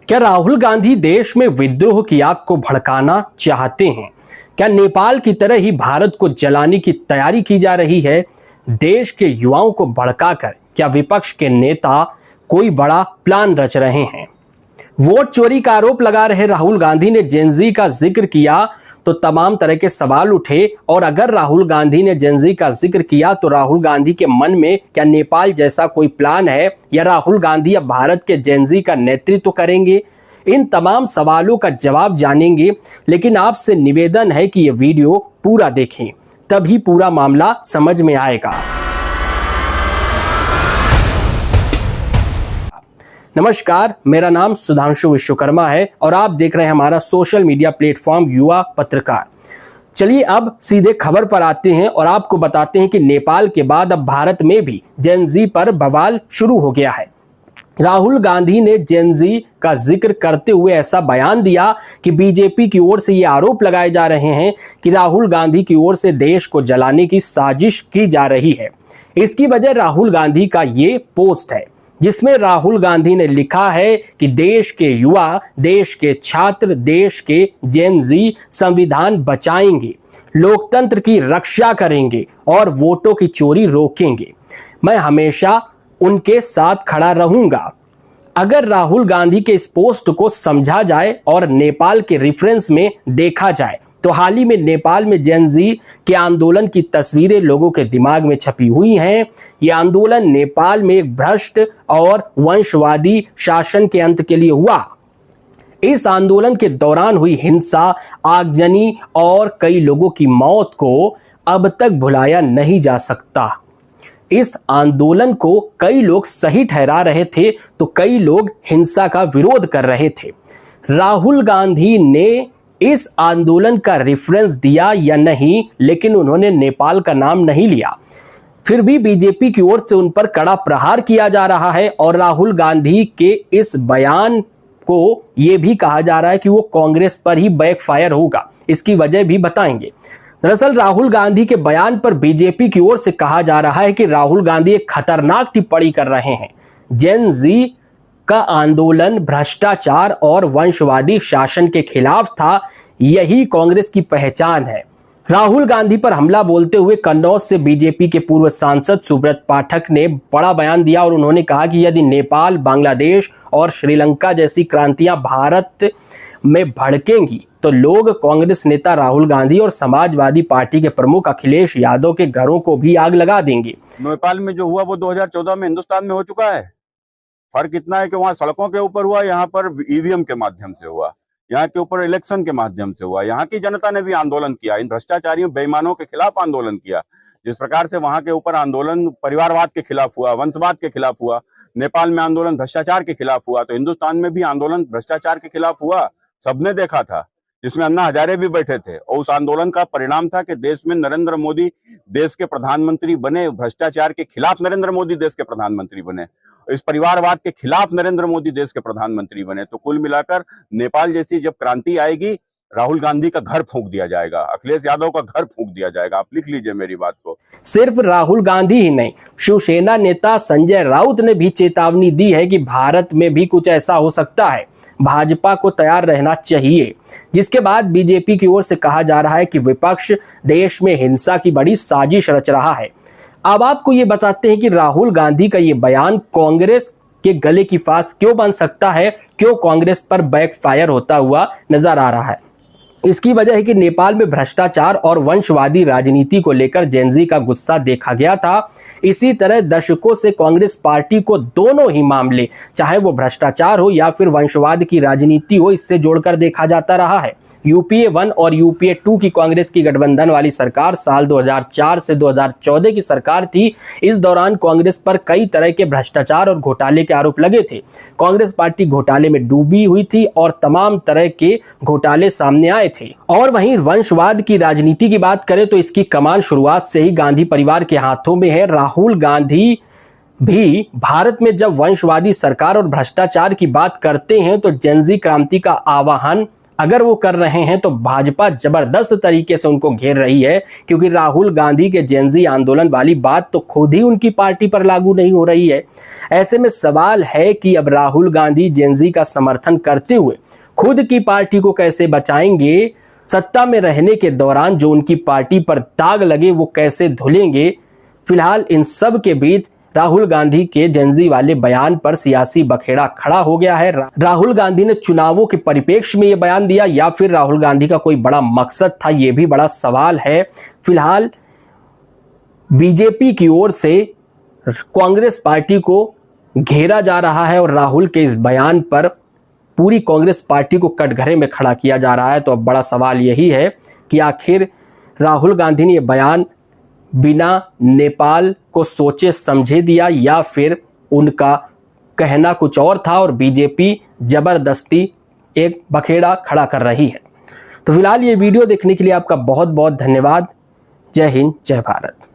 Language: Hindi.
क्या राहुल गांधी देश में विद्रोह की आग को भड़काना चाहते हैं? क्या नेपाल की तरह ही भारत को जलाने की तैयारी की जा रही है? देश के युवाओं को भड़काकर क्या विपक्ष के नेता कोई बड़ा प्लान रच रहे हैं? वोट चोरी का आरोप लगा रहे राहुल गांधी ने जेनजी का जिक्र किया तो तमाम तरह के सवाल उठे। और अगर राहुल गांधी ने जेनजी का जिक्र किया तो राहुल गांधी के मन में क्या नेपाल जैसा कोई प्लान है या राहुल गांधी अब भारत के जेनजी का नेतृत्व करेंगे? इन तमाम सवालों का जवाब जानेंगे, लेकिन आपसे निवेदन है कि यह वीडियो पूरा देखें, तभी पूरा मामला समझ में आएगा। नमस्कार, मेरा नाम सुधांशु विश्वकर्मा है और आप देख रहे हैं हमारा सोशल मीडिया प्लेटफॉर्म युवा पत्रकार। चलिए अब सीधे खबर पर आते हैं और आपको बताते हैं कि नेपाल के बाद अब भारत में भी जेनजी पर बवाल शुरू हो गया है। राहुल गांधी ने जेनजी का जिक्र करते हुए ऐसा बयान दिया कि बीजेपी की ओर से ये आरोप लगाए जा रहे हैं कि राहुल गांधी की ओर से देश को जलाने की साजिश की जा रही है। इसकी वजह राहुल गांधी का ये पोस्ट है जिसमें राहुल गांधी ने लिखा है कि देश के युवा, देश के छात्र, देश के जेनजी संविधान बचाएंगे, लोकतंत्र की रक्षा करेंगे और वोटों की चोरी रोकेंगे। मैं हमेशा उनके साथ खड़ा रहूंगा। अगर राहुल गांधी के इस पोस्ट को समझा जाए और नेपाल के रेफरेंस में देखा जाए तो हाल ही में नेपाल में जेनजी के आंदोलन की तस्वीरें लोगों के दिमाग में छपी हुई हैं। यह आंदोलन नेपाल में एक भ्रष्ट और वंशवादी शासन के अंत के लिए हुआ। इस आंदोलन के दौरान हुई हिंसा, आगजनी और कई लोगों की मौत को अब तक भुलाया नहीं जा सकता। इस आंदोलन को कई लोग सही ठहरा रहे थे तो कई लोग हिंसा का विरोध कर रहे थे। राहुल गांधी ने इस आंदोलन का रेफरेंस दिया या नहीं, लेकिन उन्होंने नेपाल का नाम नहीं लिया। फिर भी बीजेपी की ओर से उन पर कड़ा प्रहार किया जा रहा है और राहुल गांधी के इस बयान को यह भी कहा जा रहा है कि वो कांग्रेस पर ही बैकफायर होगा। इसकी वजह भी बताएंगे। दरअसल राहुल गांधी के बयान पर बीजेपी की ओर से कहा जा रहा है कि राहुल गांधी एक खतरनाक टिप्पणी कर रहे हैं। जेन जी का आंदोलन भ्रष्टाचार और वंशवादी शासन के खिलाफ था, यही कांग्रेस की पहचान है। राहुल गांधी पर हमला बोलते हुए कन्नौज से बीजेपी के पूर्व सांसद सुब्रत पाठक ने बड़ा बयान दिया और उन्होंने कहा कि यदि नेपाल, बांग्लादेश और श्रीलंका जैसी क्रांतियां भारत में भड़केंगी तो लोग कांग्रेस नेता राहुल गांधी और समाजवादी पार्टी के प्रमुख अखिलेश यादव के घरों को भी आग लगा देंगे। नेपाल में जो हुआ वो 2014 में हिंदुस्तान में हो चुका है। फर्क इतना है कि वहां सड़कों के ऊपर हुआ, यहाँ पर ईवीएम के माध्यम से हुआ, यहाँ के ऊपर इलेक्शन के माध्यम से हुआ। यहाँ की जनता ने भी आंदोलन किया, इन भ्रष्टाचारियों बेईमानों के खिलाफ आंदोलन किया। जिस प्रकार से वहां के ऊपर आंदोलन परिवारवाद के खिलाफ हुआ, वंशवाद के खिलाफ हुआ, नेपाल में आंदोलन भ्रष्टाचार के खिलाफ हुआ, तो हिंदुस्तान में भी आंदोलन भ्रष्टाचार के खिलाफ हुआ। सबने देखा था, जिसमें अन्ना हजारे भी बैठे थे। और उस आंदोलन का परिणाम था कि देश में नरेंद्र मोदी देश के प्रधानमंत्री बने। भ्रष्टाचार के खिलाफ नरेंद्र मोदी देश के प्रधानमंत्री बने, इस परिवारवाद के खिलाफ नरेंद्र मोदी देश के प्रधानमंत्री बने। तो कुल मिलाकर नेपाल जैसी जब क्रांति आएगी, राहुल गांधी का घर फूंक दिया जाएगा, अखिलेश यादव का घर फूंक दिया जाएगा। आप लिख लीजिए मेरी बात को। सिर्फ राहुल गांधी ही नहीं, शिवसेना नेता संजय राउत ने भी चेतावनी दी है कि भारत में भी कुछ ऐसा हो सकता है, भाजपा को तैयार रहना चाहिए। जिसके बाद बीजेपी की ओर से कहा जा रहा है कि विपक्ष देश में हिंसा की बड़ी साजिश रच रहा है। अब आपको ये बताते हैं कि राहुल गांधी का ये बयान कांग्रेस के गले की फांस क्यों बन सकता है, क्यों कांग्रेस पर बैकफायर होता हुआ नजर आ रहा है। इसकी वजह है कि नेपाल में भ्रष्टाचार और वंशवादी राजनीति को लेकर जेनजी का गुस्सा देखा गया था। इसी तरह दशकों से कांग्रेस पार्टी को दोनों ही मामले, चाहे वो भ्रष्टाचार हो या फिर वंशवाद की राजनीति हो, इससे जोड़कर देखा जाता रहा है। यूपीए 1 और यूपीए 2 की कांग्रेस की गठबंधन वाली सरकार साल 2004 से 2014 की सरकार थी। इस दौरान कांग्रेस पर कई तरह के भ्रष्टाचार और घोटाले के आरोप लगे थे। कांग्रेस पार्टी घोटाले में डूबी हुई थी और तमाम तरह के घोटाले सामने आए थे। और वहीं वंशवाद की राजनीति की बात करें तो इसकी कमान शुरुआत से ही गांधी परिवार के हाथों में है। राहुल गांधी भी भारत में जब वंशवादी सरकार और भ्रष्टाचार की बात करते हैं तो जेनजी क्रांति का आह्वान अगर वो कर रहे हैं तो भाजपा जबरदस्त तरीके से उनको घेर रही है, क्योंकि राहुल गांधी के जेनजी आंदोलन वाली बात तो खुद ही उनकी पार्टी पर लागू नहीं हो रही है। ऐसे में सवाल है कि अब राहुल गांधी जेनजी का समर्थन करते हुए खुद की पार्टी को कैसे बचाएंगे, सत्ता में रहने के दौरान जो उनकी पार्टी पर दाग लगे वो कैसे धुलेंगे। फिलहाल इन सब के बीच राहुल गांधी के जेनजी वाले बयान पर सियासी बखेड़ा खड़ा हो गया है। राहुल गांधी ने चुनावों के परिप्रेक्ष्य में यह बयान दिया या फिर राहुल गांधी का कोई बड़ा मकसद था, यह भी बड़ा सवाल है। फिलहाल बीजेपी की ओर से कांग्रेस पार्टी को घेरा जा रहा है और राहुल के इस बयान पर पूरी कांग्रेस पार्टी को कटघरे में खड़ा किया जा रहा है। तो अब बड़ा सवाल यही है कि आखिर राहुल गांधी ने यह बयान बिना नेपाल को सोचे समझे दिया या फिर उनका कहना कुछ और था और बीजेपी जबरदस्ती एक बखेड़ा खड़ा कर रही है। तो फिलहाल ये वीडियो देखने के लिए आपका बहुत बहुत धन्यवाद। जय हिंद, जय भारत।